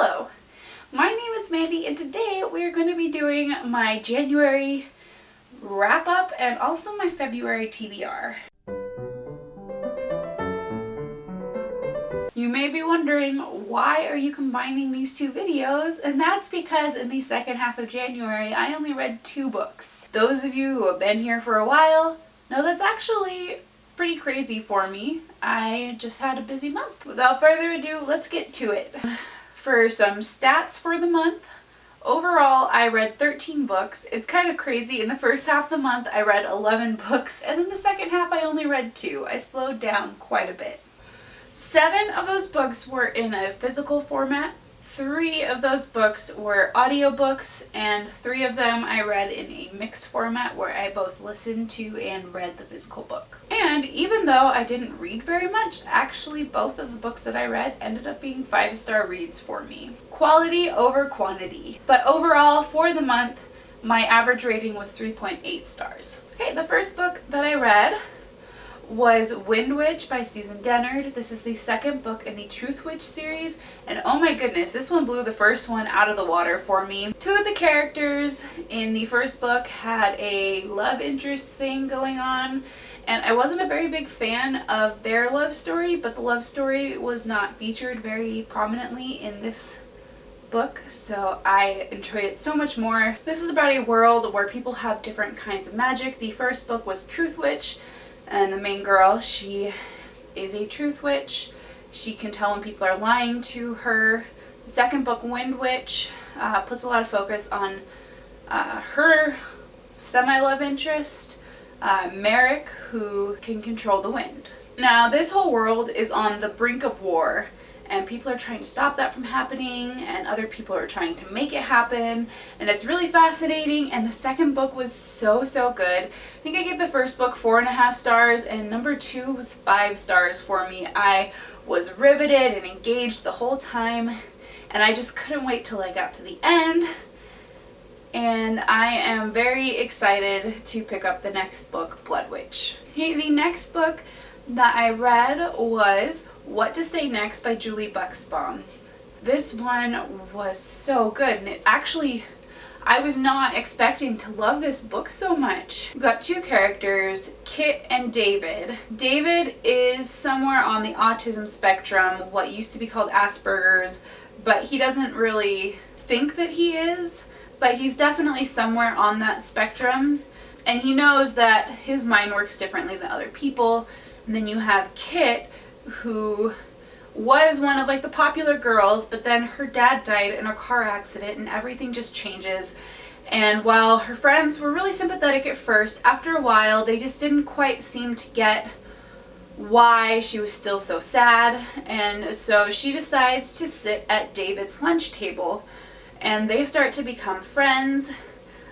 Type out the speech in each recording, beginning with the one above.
Hello, my name is Mandy and today we're going to be doing my January wrap up and also my February TBR. You may be wondering, why are you combining these two videos? And that's because in the second half of January I only read 2 books. Those of you who have been here for a while know that's actually pretty crazy for me. I just had a busy month. Without further ado, let's get to it. For some stats for the month, overall I read 13 books. It's kind of crazy. In the first half of the month I read 11 books, and in the second half I only read 2. I slowed down quite a bit. 7 of those books were in a physical format. 3 of those books were audiobooks, and 3 of them I read in a mixed format where I both listened to and read the physical book. And even though I didn't read very much, actually both of the books that I read ended up being 5-star reads for me. Quality over quantity. But overall, for the month, my average rating was 3.8 stars. Okay, the first book that I read was Wind Witch by Susan Dennard. This is the second book in the Truth Witch series, and oh my goodness, this one blew the first one out of the water for me. 2 of the characters in the first book had a love interest thing going on, and I wasn't a very big fan of their love story, but the love story was not featured very prominently in this book, so I enjoyed it so much more. This is about a world where people have different kinds of magic. The first book was Truth Witch, and the main girl, she is a truth witch. She can tell when people are lying to her. The second book, Wind Witch, puts a lot of focus on her semi-love interest, Merrick, who can control the wind. Now, this whole world is on the brink of war, and people are trying to stop that from happening, and other people are trying to make it happen, and it's really fascinating. And the second book was so good. I think I gave the first book 4.5 stars, and number 2 was 5 stars for me. I was riveted and engaged the whole time, and I just couldn't wait till I got to the end. And I am very excited to pick up the next book, Blood Witch. Okay, the next book that I read was What to Say Next by Julie Buxbaum. This one was so good, and I was not expecting to love this book so much. We've got 2 characters, Kit and David. David is somewhere on the autism spectrum, what used to be called Asperger's, but he doesn't really think that he is, but he's definitely somewhere on that spectrum, and he knows that his mind works differently than other people. And then you have Kit, who was one of the popular girls, but then her dad died in a car accident and everything just changes. And while her friends were really sympathetic at first, after a while they just didn't quite seem to get why she was still so sad. And so she decides to sit at David's lunch table, and they start to become friends.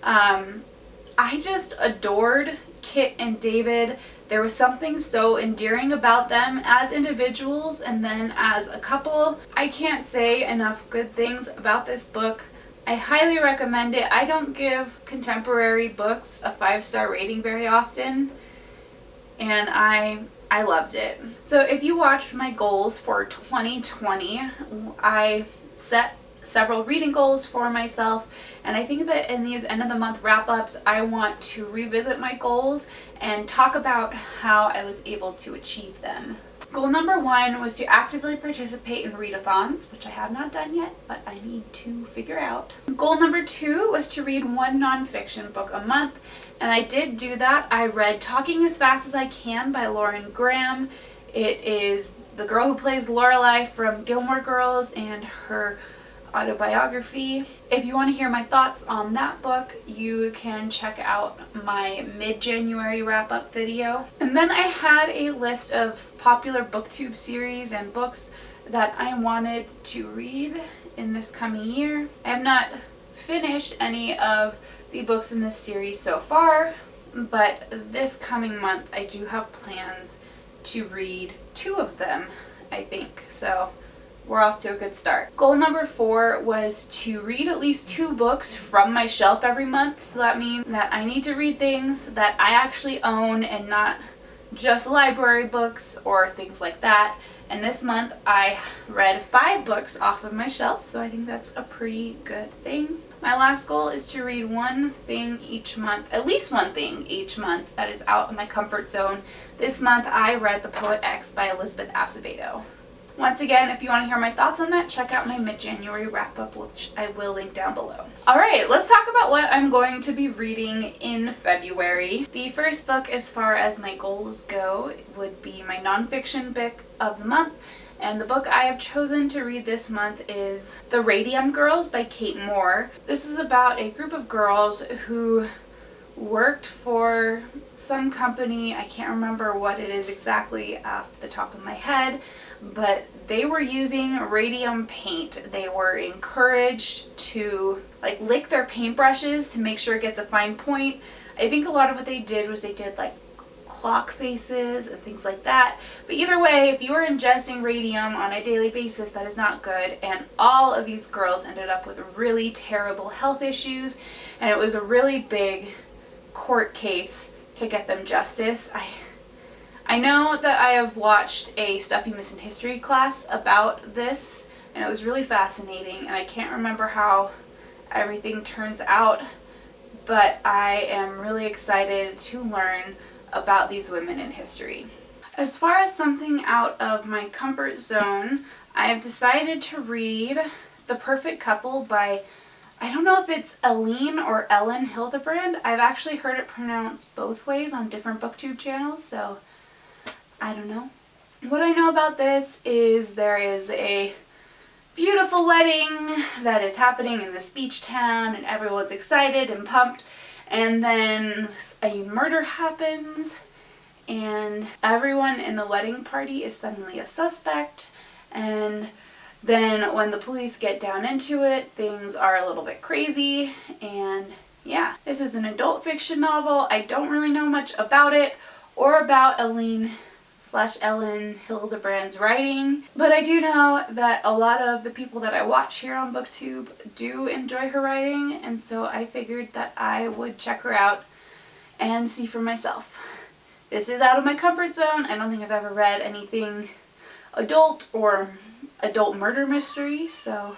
I just adored Kit and David. There was something so endearing about them as individuals and then as a couple. I can't say enough good things about this book. I highly recommend it. I don't give contemporary books a 5-star rating very often, and I loved it. So if you watched my goals for 2020, I set several reading goals for myself, and I think that in these end of the month wrap-ups I want to revisit my goals and talk about how I was able to achieve them. Goal number 1 was to actively participate in readathons, which I have not done yet, but I need to figure out. Goal number 2 was to read 1 nonfiction book a month, and I did do that. I read Talking as Fast as I Can by Lauren Graham. It is the girl who plays Lorelai from Gilmore Girls and her autobiography. If you want to hear my thoughts on that book, you can check out my mid-January wrap-up video. And then I had a list of popular booktube series and books that I wanted to read in this coming year. I have not finished any of the books in this series so far, but this coming month I do have plans to read 2 of them, I think. So we're off to a good start. Goal number 4 was to read at least 2 books from my shelf every month. So that means that I need to read things that I actually own and not just library books or things like that. And this month I read 5 books off of my shelf, so I think that's a pretty good thing. My last goal is to read one thing each month, at least one thing each month that is out of my comfort zone. This month I read The Poet X by Elizabeth Acevedo. Once again, if you want to hear my thoughts on that, check out my mid-January wrap-up, which I will link down below. Alright, let's talk about what I'm going to be reading in February. The first book, as far as my goals go, would be my nonfiction book of the month. And the book I have chosen to read this month is The Radium Girls by Kate Moore. This is about a group of girls who worked for some company. I can't remember what it is exactly off the top of my head, but they were using radium paint. They were encouraged to like lick their paintbrushes to make sure it gets a fine point. I think a lot of what they did was they did like clock faces and things like that. But either way, if you are ingesting radium on a daily basis, that is not good. And all of these girls ended up with really terrible health issues, and it was a really big court case to get them justice. I know that I have watched a Stuff You Missed in History class about this, and it was really fascinating, and I can't remember how everything turns out, but I am really excited to learn about these women in history. As far as something out of my comfort zone, I have decided to read The Perfect Couple by, I don't know if it's Aline or Ellen Hildebrand. I've actually heard it pronounced both ways on different booktube channels, so I don't know. What I know about this is there is a beautiful wedding that is happening in this beach town, and everyone's excited and pumped, and then a murder happens, and everyone in the wedding party is suddenly a suspect, and then when the police get down into it, things are a little bit crazy. And yeah, this is an adult fiction novel. I don't really know much about it or about Ellen Hildebrand's writing, but I do know that a lot of the people that I watch here on BookTube do enjoy her writing, and so I figured that I would check her out and see for myself. This is out of my comfort zone. I don't think I've ever read anything adult or adult murder mystery, so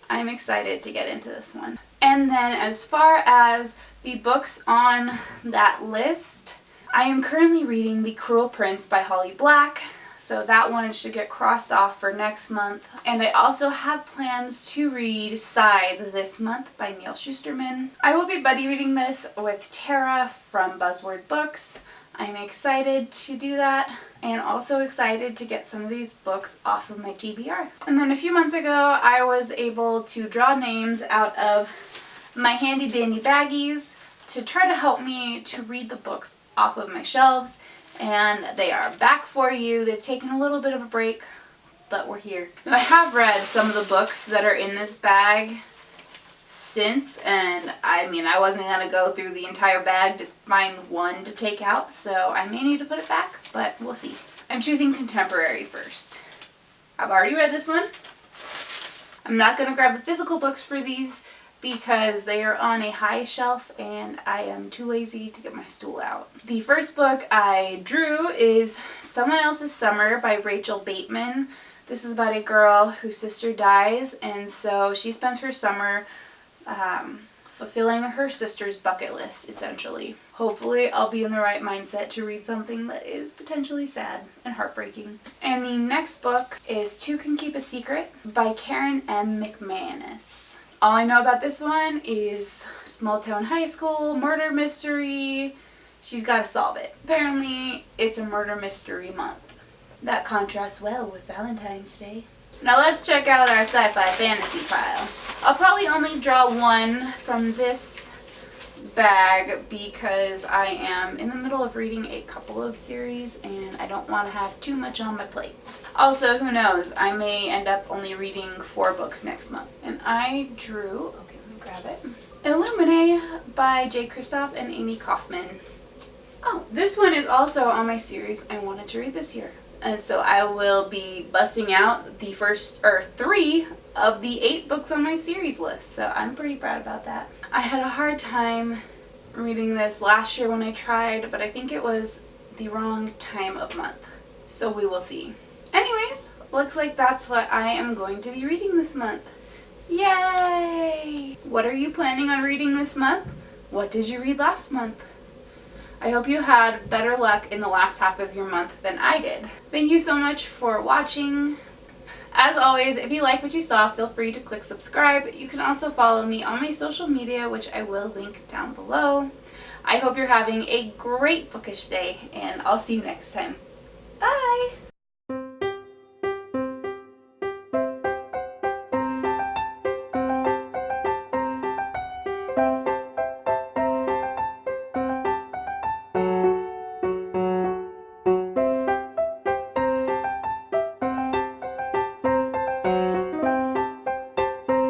I'm excited to get into this one. And then as far as the books on that list, I am currently reading The Cruel Prince by Holly Black, so that one should get crossed off for next month. And I also have plans to read Scythe this month by Neil Shusterman. I will be buddy reading this with Tara from Buzzword Books. I'm excited to do that, and also excited to get some of these books off of my TBR. And then a few months ago, I was able to draw names out of my handy dandy baggies to try to help me to read the books off of my shelves, and they are back for you. They've taken a little bit of a break, but we're here. I have read some of the books that are in this bag since, and I mean, I wasn't going to go through the entire bag to find one to take out, so I may need to put it back, but we'll see. I'm choosing contemporary first. I've already read this one. I'm not going to grab the physical books for these because they are on a high shelf and I am too lazy to get my stool out. The first book I drew is Someone Else's Summer by Rachel Bateman. This is about a girl whose sister dies, and so she spends her summer fulfilling her sister's bucket list, essentially. Hopefully I'll be in the right mindset to read something that is potentially sad and heartbreaking. And the next book is Two Can Keep a Secret by Karen M. McManus. All I know about this one is small town high school, murder mystery. She's got to solve it. Apparently it's a murder mystery month. That contrasts well with Valentine's Day. Now let's check out our sci-fi fantasy pile. I'll probably only draw one from this bag because I am in the middle of reading a couple of series and I don't want to have too much on my plate. Also, who knows, I may end up only reading 4 books next month. And I drew, okay, let me grab it, Illumine by Jay Kristoff and Amy Kaufman. Oh, this one is also on my series I wanted to read this year. And so I will be busting out the first, or 3 of the 8 books on my series list. So I'm pretty proud about that. I had a hard time reading this last year when I tried, but I think it was the wrong time of month. So we will see. Anyways, Looks like that's what I am going to be reading this month. Yay! What are you planning on reading this month? What did you read last month? I hope you had better luck in the last half of your month than I did. Thank you so much for watching. As always, if you like what you saw, feel free to click subscribe. You can also follow me on my social media, which I will link down below. I hope you're having a great bookish day, and I'll see you next time. Bye!